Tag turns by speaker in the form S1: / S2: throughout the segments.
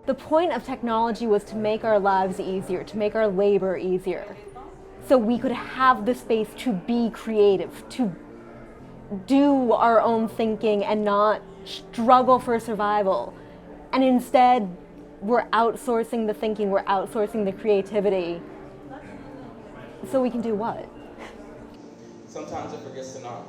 S1: The point of technology was to make our lives easier, to make our labor easier, so we could have the space to be creative, to do our own thinking and not struggle for survival. And instead, we're outsourcing the thinking, we're outsourcing the creativity. So we can do what?
S2: Sometimes it forgets to knock.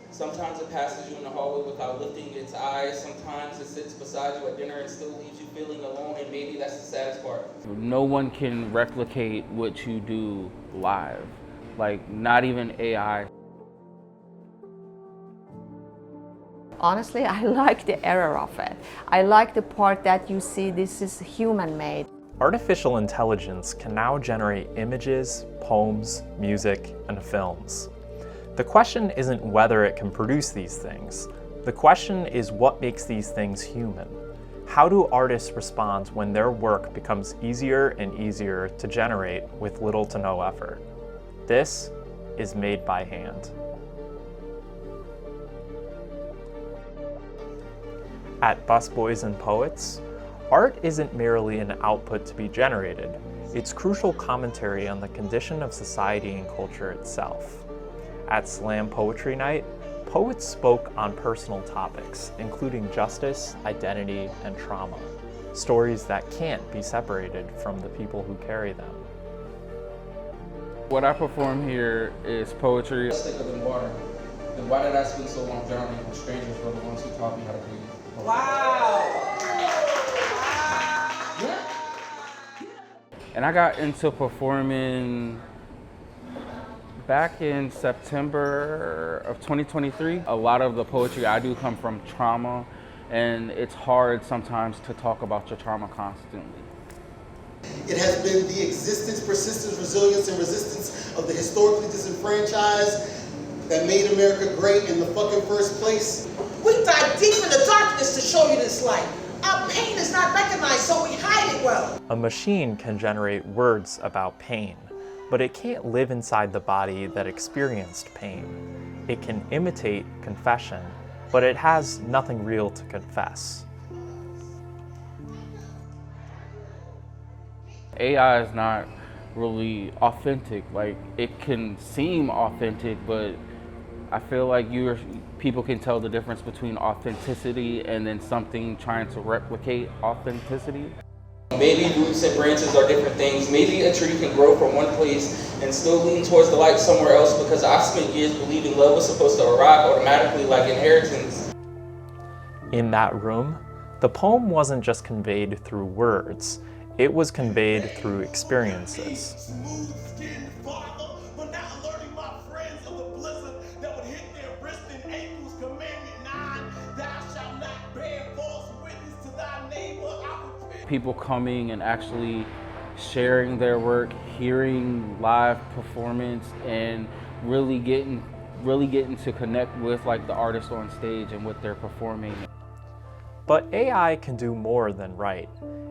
S2: Sometimes it passes you in the hallway without lifting its eyes. Sometimes it sits beside you at dinner and still leaves you feeling alone, and maybe that's the saddest part.
S3: No one can replicate what you do live, like not even AI.
S4: Honestly, I like the error of it. I like the part that you see this is human-made.
S5: Artificial intelligence can now generate images, poems, music, and films. The question isn't whether it can produce these things. The question is what makes these things human. How do artists respond when their work becomes easier and easier to generate with little to no effort? This is Made by Hand. At Busboys and Poets, art isn't merely an output to be generated. It's crucial commentary on the condition of society and culture itself. At Slam Poetry Night, poets spoke on personal topics, including justice, identity, and trauma, stories that can't be separated from the people who carry them.
S3: What I perform here is poetry.
S2: It's thicker than water. Then why did I spend so long drowning when strangers were the ones who taught me how to breathe?
S6: Wow!
S3: And I got into performing back in September of 2023. A lot of the poetry I do come from trauma, and it's hard sometimes to talk about your trauma constantly.
S7: It has been the existence, persistence, resilience, and resistance of the historically disenfranchised that made America great in the fucking first place.
S6: We dive deep in the darkness to show you this light. Our pain is not recognized, so we hide it well.
S5: A machine can generate words about pain, but it can't live inside the body that experienced pain. It can imitate confession, but it has nothing real to confess.
S3: AI is not really authentic. Like, it can seem authentic, but I feel like people can tell the difference between authenticity and then something trying to replicate authenticity.
S2: Maybe roots and branches are different things. Maybe a tree can grow from one place and still lean towards the light somewhere else, because I spent years believing love was supposed to arrive automatically like inheritance.
S5: In that room, the poem wasn't just conveyed through words, it was conveyed through experiences.
S3: People coming and actually sharing their work, hearing live performance, and really getting to connect with like the artist on stage and what they're performing.
S5: But AI can do more than write.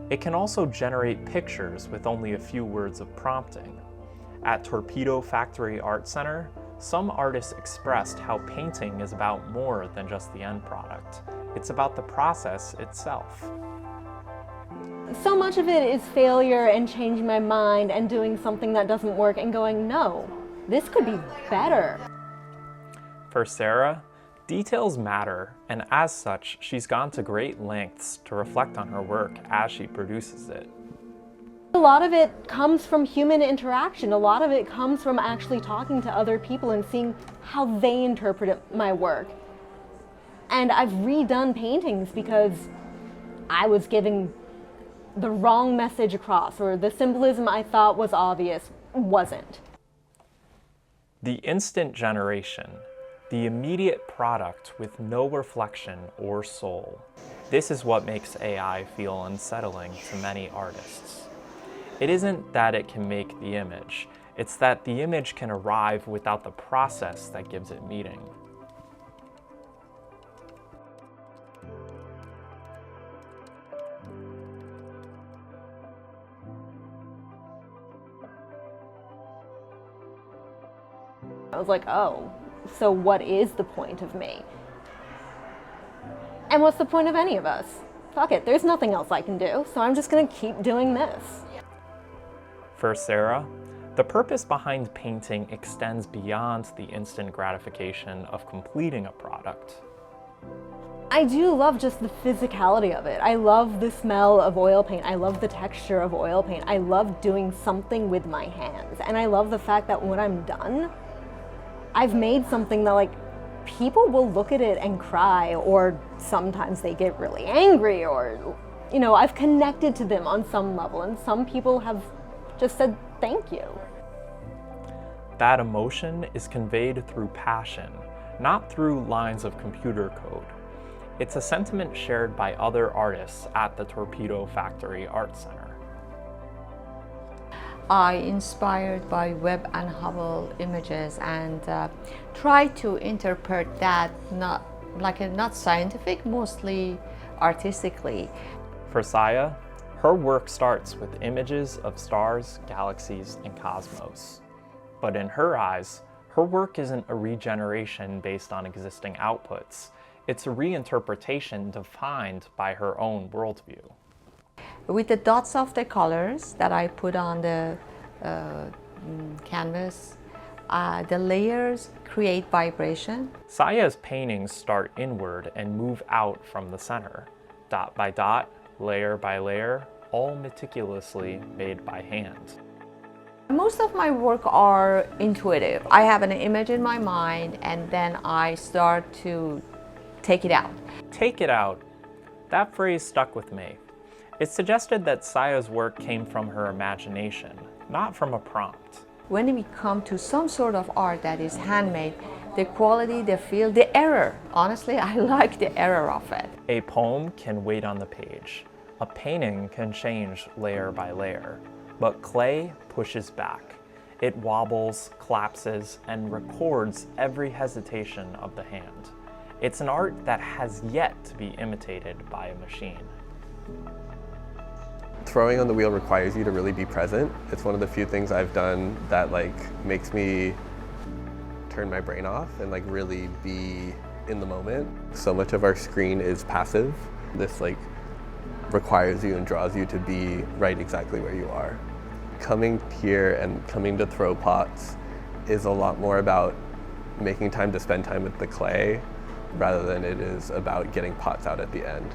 S5: It can also generate pictures with only a few words of prompting. At Torpedo Factory Art Center, some artists expressed how painting is about more than just the end product. It's about the process itself.
S1: So much of it is failure and changing my mind and doing something that doesn't work and going, no, this could be better.
S5: For Sarah, details matter, and as such, she's gone to great lengths to reflect on her work as she produces it.
S1: A lot of it comes from human interaction. A lot of it comes from actually talking to other people and seeing how they interpret my work. And I've redone paintings because I was giving the wrong message across, or the symbolism I thought was obvious wasn't.
S5: The instant generation, the immediate product with no reflection or soul. This is what makes AI feel unsettling to many artists. It isn't that it can make the image, it's that the image can arrive without the process that gives it meaning.
S1: I was like, oh, so what is the point of me? And what's the point of any of us? fuck it, there's nothing else I can do, so I'm just gonna keep doing this.
S5: For Sarah, the purpose behind painting extends beyond the instant gratification of completing a product.
S1: I do love just the physicality of it. I love the smell of oil paint. I love the texture of oil paint. I love doing something with my hands. And I love the fact that when I'm done, I've made something that like people will look at it and cry, or sometimes they get really angry, or, you know, I've connected to them on some level, and some people have just said thank you.
S5: That emotion is conveyed through passion, not through lines of computer code. It's a sentiment shared by other artists at the Torpedo Factory Art Center.
S4: I inspired by Webb and Hubble images and try to interpret that not scientific, mostly artistically.
S5: For Saya, her work starts with images of stars, galaxies, and cosmos. But in her eyes, her work isn't a regeneration based on existing outputs. It's a reinterpretation defined by her own worldview.
S4: With the dots of the colors that I put on the canvas, the layers create vibration.
S5: Saya's paintings start inward and move out from the center, dot by dot, layer by layer, all meticulously made by hand.
S4: Most of my work are intuitive. I have an image in my mind and then I start to take it out.
S5: Take it out. That phrase stuck with me. It suggested that Saya's work came from her imagination, not from a prompt.
S4: When we come to some sort of art that is handmade, the quality, the feel, the error, honestly, I like the error of it.
S5: A poem can wait on the page. A painting can change layer by layer. But clay pushes back. It wobbles, collapses, and records every hesitation of the hand. It's an art that has yet to be imitated by a machine.
S8: Throwing on the wheel requires you to really be present. It's one of the few things I've done that makes me turn my brain off and really be in the moment. So much of our screen is passive. This requires you and draws you to be right exactly where you are. Coming here and coming to throw pots is a lot more about making time to spend time with the clay rather than it is about getting pots out at the end.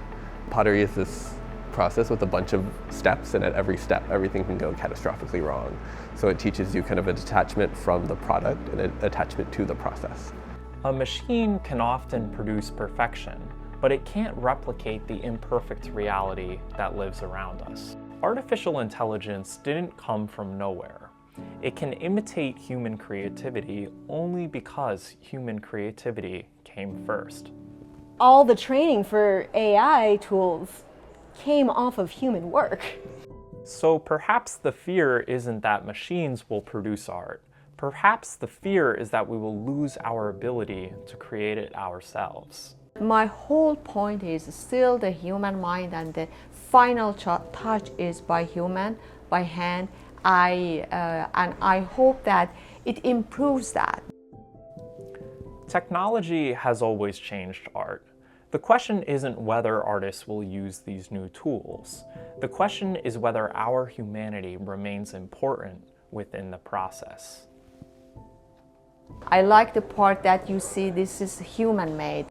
S8: Pottery is this process with a bunch of steps, and at every step everything can go catastrophically wrong. So it teaches you kind of a detachment from the product and an attachment to the process.
S5: A machine can often produce perfection, but it can't replicate the imperfect reality that lives around us. Artificial intelligence didn't come from nowhere. It can imitate human creativity only because human creativity came first.
S1: All the training for AI tools came off of human work.
S5: So perhaps the fear isn't that machines will produce art. Perhaps the fear is that we will lose our ability to create it ourselves.
S4: My whole point is still the human mind, and the final touch is by human, by hand. And I hope that it improves that.
S5: Technology has always changed art. The question isn't whether artists will use these new tools. The question is whether our humanity remains important within the process.
S4: I like the part that you see this is human-made.